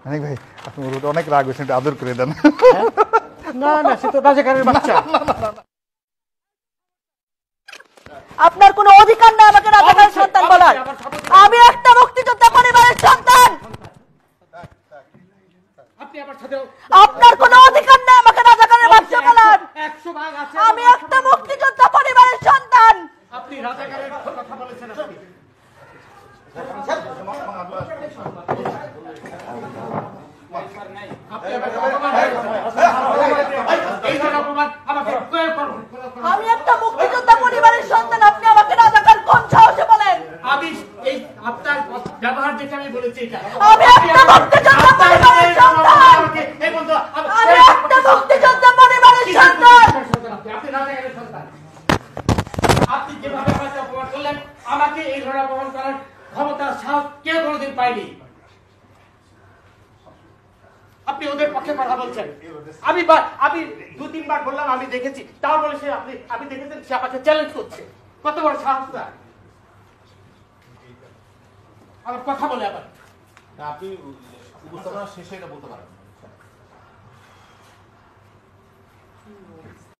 অনেক ভাই আপনি ওর উপর অনেক রাগ হয়েছেন, একটু আদর করে দেন। না না, সে তো রাজাকারের বাচ্চা। আপনার কোনো অধিকার নেই আমাকে রাজাকারের সন্তান বলার। আমি একটা মুক্তিযোদ্ধা পরিবারের সন্তান। আপনি আমার সাথে আপনার কোনো অধিকার নেই আমাকে রাজাকারের বাচ্চা বলার। 100 ভাগ আছে। আমি একটা মুক্তিযোদ্ধা পরিবারের সন্তান। আপনি রাজাকারের কথা বলেছেন। আপনি আমি একটা মুক্তিযোদ্ধা পরিবারের সন্তান, আপনি আমাকে রাজাকার কোন সাহসে বলেন? আমি এই আপনার ব্যবহার দেখে আমি বলেছি এটা। আমি একটা মুক্তিযোদ্ধা পরিবারের সন্তান। এই বন্ধু, আমি একটা মুক্তিযোদ্ধা পরিবারের সন্তান। আপনি রাজাকারের সন্তান। আপনি যেভাবে আমাকে অপমান করলেন, আমাকে এই ধরনের অপমান করার ক্ষমতা সাহস কেউ কোনোদিন পায়নি। আপনি ওদের পক্ষে কথা বলছেন। আমি 2-3 বার বললাম আমি দেখেছি, তাও বলে সে আপনি দেখেছেন, সে আমাকে চ্যালেঞ্জ করছে। কত বড় সাহস তার! আমার কথা বলে আবার আপনি উপস্থাপনা শেষে এটা বলতে পারেন।